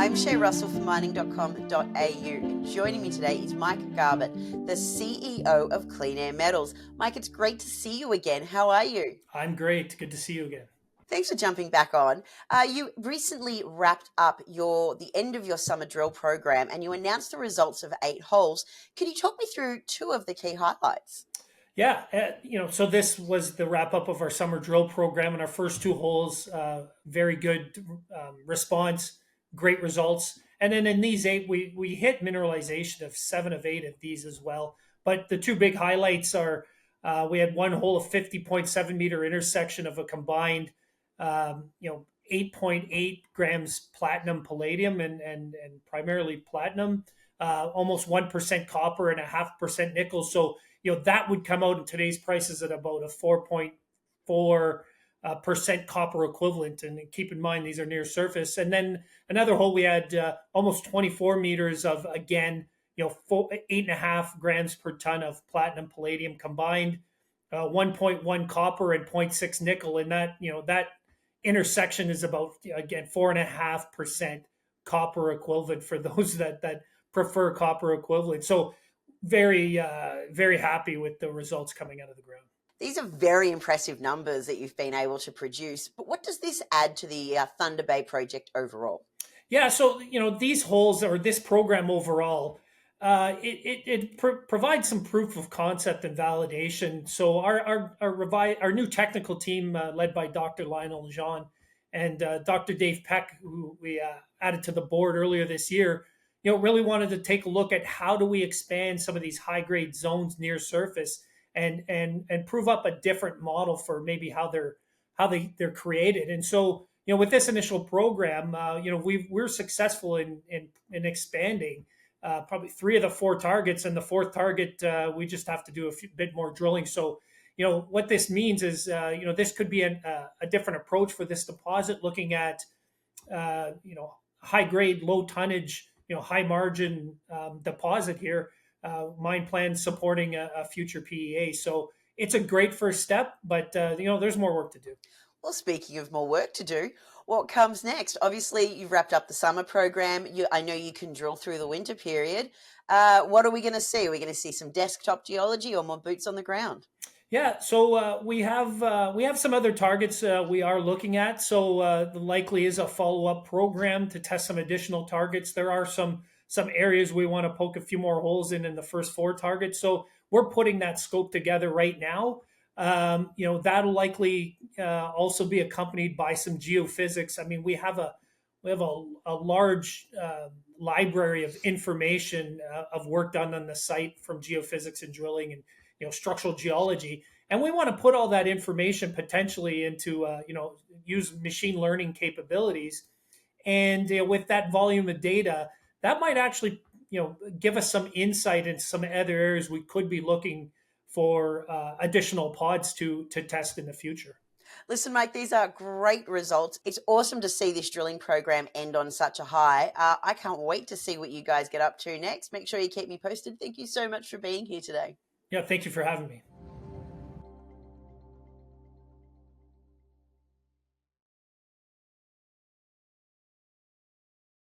I'm Shae Russell from mining.com.au. Joining me today is Mike Garbutt, the CEO of Clean Air Metals. Mike, it's great to see you again. How are you? I'm great. Good to see you again. Thanks for jumping back on. You recently wrapped up the end of your summer drill program and you announced the results of 8 holes. Can you talk me through 2 of the key highlights? Yeah, so this was the wrap up of our summer drill program, and our first 2 holes, very good response, great results. And then in these 8, we hit mineralization of 7 of 8 of these as well. But the 2 big highlights are we had 1 hole of 50.7 meter intersection of a combined, 8.8 grams platinum palladium and primarily platinum, almost 1% copper and a 0.5% nickel. So that would come out in today's prices at about a 4.4% copper equivalent. And keep in mind, these are near surface. And then another hole, we had almost 24 meters of, again, 8.5 grams per ton of platinum palladium combined, 1.1 copper and 0.6 nickel. And that intersection is about, again, 4.5% copper equivalent for those that prefer copper equivalent. So very, very happy with the results coming out of the ground. These are very impressive numbers that you've been able to produce. But what does this add to the Thunder Bay project overall? Yeah, so these holes or this program overall, it provides some proof of concept and validation. So our new technical team, led by Dr. Lionel Jean and Dr. Dave Peck, who we added to the board earlier this year, really wanted to take a look at how do we expand some of these high grade zones near surface and prove up a different model for maybe how they're created. And so with this initial program, we're successful in expanding probably 3 of the 4 targets, and the 4th target we just have to do a bit more drilling. So what this means is this could be a different approach for this deposit, looking at high grade, low tonnage, high margin deposit here, mine plan supporting a future PEA. So it's a great first step, but there's more work to do. Well, speaking of more work to do, what comes next? Obviously, you've wrapped up the summer program. I know you can drill through the winter period. What are we going to see? Are we going to see some desktop geology or more boots on the ground? Yeah, so we have some other targets we are looking at. So the likely is a follow-up program to test some additional targets. There are some areas we want to poke a few more holes in the first 4 targets. So we're putting that scope together right now. That'll likely also be accompanied by some geophysics. I mean, we have a large library of information of work done on the site from geophysics and drilling and structural geology, and we want to put all that information potentially into use machine learning capabilities, and with that volume of data, that might actually give us some insight into some other areas we could be looking for additional pods to test in the future. Listen, Mike, these are great results. It's awesome to see this drilling program end on such a high. I can't wait to see what you guys get up to next. Make sure you keep me posted. Thank you so much for being here today. Yeah, thank you for having me.